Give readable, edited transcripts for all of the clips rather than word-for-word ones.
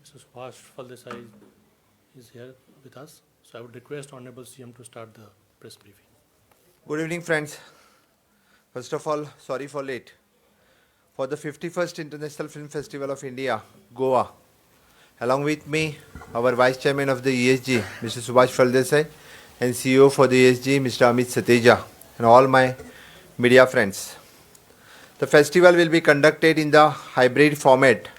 Mr. Subhash Faldesai is here with us. So I would request Honorable CM to start the press briefing. Good evening, friends. First of all, sorry for late. For the 51st International Film Festival of India, Goa, along with me, our Vice Chairman of the ESG, Mr. Subhash Faldesai, and CEO for the ESG, Mr. Amit Sateja, and all my media friends. The festival will be conducted in the hybrid format,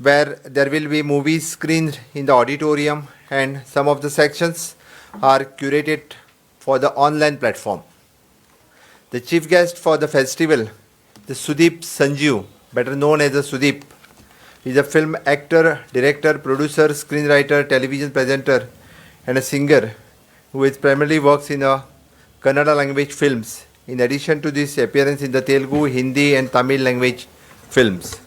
where there will be movies screened in the auditorium and some of the sections are curated for the online platform. The chief guest for the festival, the Sudeep Sanjeev, better known as the Sudeep, is a film actor, director, producer, screenwriter, television presenter, and a singer who is primarily works in Kannada language films. In addition to this appearance in the Telugu, Hindi, and Tamil language films.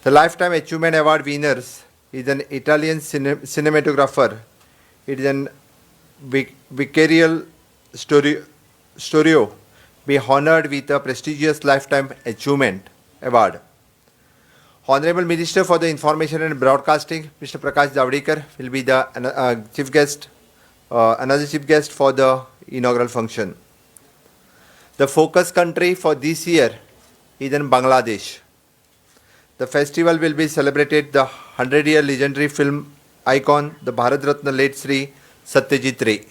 The Lifetime Achievement Award winners is an Italian cinematographer. It is an Vicarial Storio, be honored with a prestigious Lifetime Achievement Award. Honorable Minister for the Information and Broadcasting, Mr. Prakash Javadekar, will be the chief guest, another chief guest for the inaugural function. The focus country for this year is in Bangladesh. The festival will be celebrated the 100-year legendary film icon, the Bharat Ratna late Sri Satyajit Ray.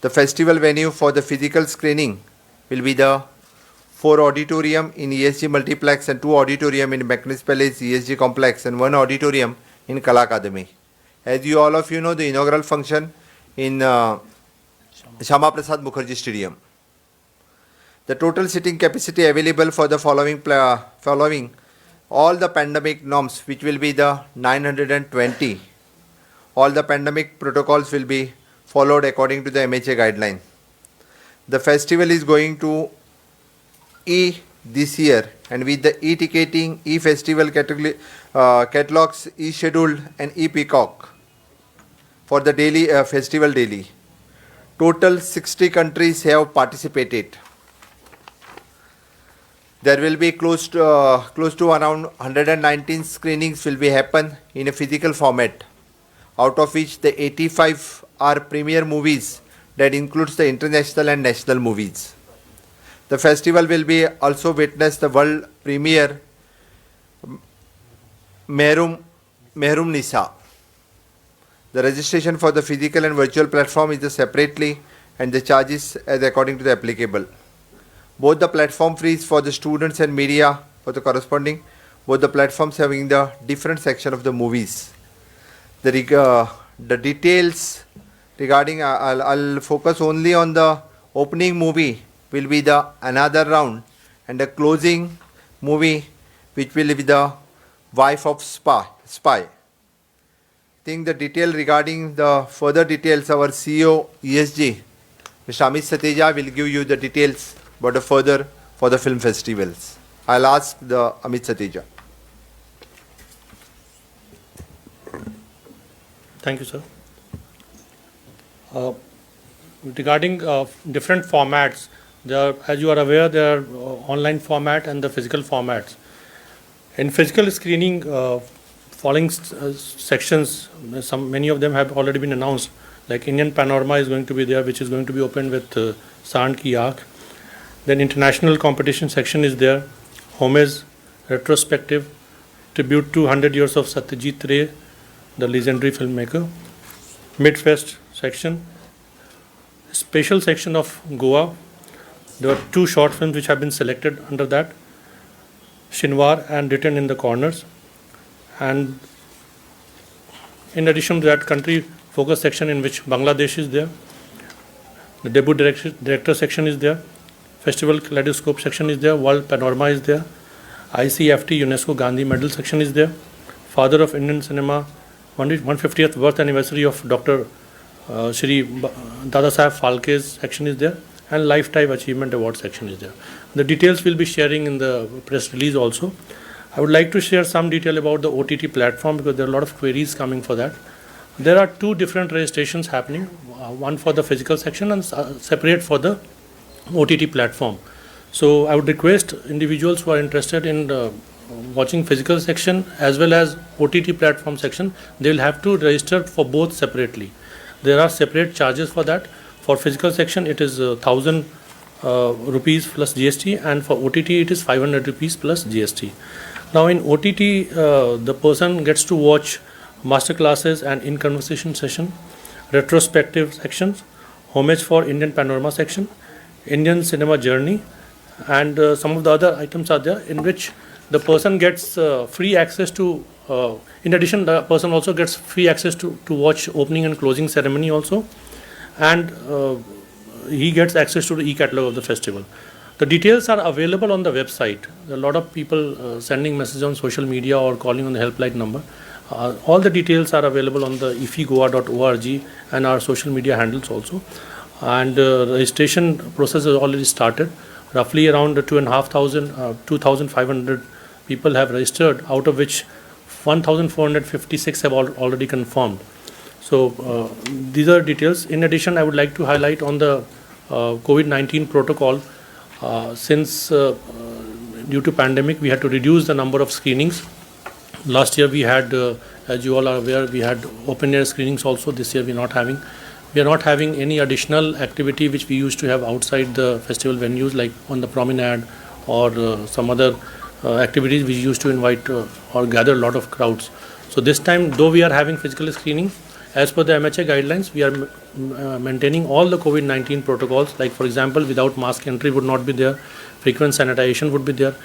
The festival venue for the physical screening will be the 4 auditorium in ESG Multiplex and 2 auditorium in Magnus Palace ESG Complex and 1 auditorium in Kala Academy. As you all of you know, the inaugural function in Shama Prasad Mukherjee Stadium. The total seating capacity available for the following all the pandemic norms, which will be the 920. All the pandemic protocols will be followed according to the MHA guideline. The festival is going to E this year, and with the e-ticketing, e-festival catalogs, e-scheduled, and e-peacock for the daily festival daily. Total 60 countries have participated. There will be close to around 119 screenings will be happen in a physical format, out of which the 85 are premiere movies that includes the international and national movies. The festival will be also witness the world premiere Mehrum Nisa. The registration for the physical and virtual platform is separately and the charges as according to the applicable. Both the platform fees for the students and media for the corresponding, both the platforms having the different section of the movies. The details regarding, I'll focus only on the opening movie will be the Another Round, and the closing movie which will be the Wife of Spy. I think the detail regarding the further details, our CEO ESG, Mr. Amit Sateja, will give you the details about the further for the film festivals. I'll ask the Amit Sateja. Thank you, sir. Regarding different formats, as you are aware, there are online format and the physical formats. In physical screening, following sections, many of them have already been announced. Like Indian Panorama is going to be there, which is going to be opened with Sand Ki Aankh. Then international competition section is there. Homage, retrospective, tribute to 100 years of Satyajit Ray, the legendary filmmaker. Midfest section. Special section of Goa. There are 2 short films which have been selected under that. Shinwar and Written in the Corners. And in addition to that, country focus section in which Bangladesh is there. The debut director section is there. Festival Kaleidoscope section is there. World Panorama is there. ICFT UNESCO Gandhi Medal section is there. Father of Indian Cinema, 150th birth anniversary of Dr. Shri Dadasaheb Phalke's section is there. And Lifetime Achievement Award section is there. The details we'll be sharing in the press release also. I would like to share some detail about the OTT platform because there are a lot of queries coming for that. There are 2 different registrations happening, one for the physical section and separate for the OTT platform. So I would request individuals who are interested in watching physical section as well as OTT platform section, they will have to register for both separately. There are separate charges for that. For physical section, it is 1,000 rupees plus GST, and for OTT, it is 500 rupees plus GST. Now, in OTT, the person gets to watch master classes and in conversation session, retrospective sections, homage for Indian panorama section, Indian cinema journey, and some of the other items are there in which the person gets free access to. In addition, the person also gets free access to watch opening and closing ceremony also, and he gets access to the e-catalog of the festival. The details are available on the website. There are a lot of people sending messages on social media or calling on the helpline number. All the details are available on the ifigoa.org and our social media handles also. And registration process has already started. Roughly around 2,500 people have registered, out of which 1,456 have already confirmed. So these are details. In addition, I would like to highlight on the COVID-19 protocol. Since due to pandemic, we had to reduce the number of screenings. Last year we had, as you all are aware, we had open air screenings also. This year we are not having. We are not having any additional activity which we used to have outside the festival venues, like on the promenade or some other activities we used to invite or gather a lot of crowds. So this time, though we are having physical screening, as per the MHA guidelines, we are maintaining all the COVID-19 protocols. Like for example, without mask entry would not be there, frequent sanitization would be there.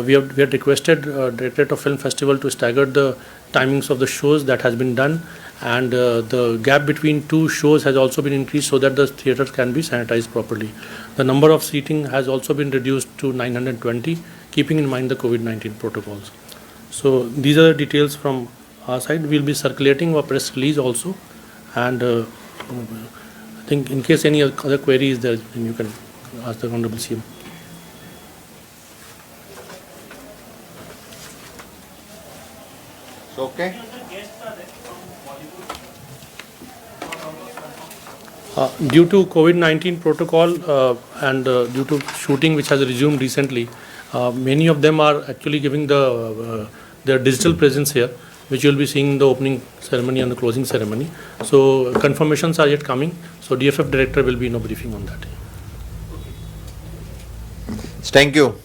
We have requested Directorate of Film Festival to stagger the timings of the shows. That has been done, and the gap between two shows has also been increased so that the theatres can be sanitized properly. The number of seating has also been reduced to 920, keeping in mind the COVID-19 protocols. So these are the details from our side. We will be circulating a press release also, and I think in case any other query is there, then you can ask the Honorable CM. Okay. Due to COVID-19 protocol and due to shooting which has resumed recently, many of them are actually giving their digital presence here, which you will be seeing in the opening ceremony and the closing ceremony. So confirmations are yet coming. So DFF director will be in a briefing on that. Thank you.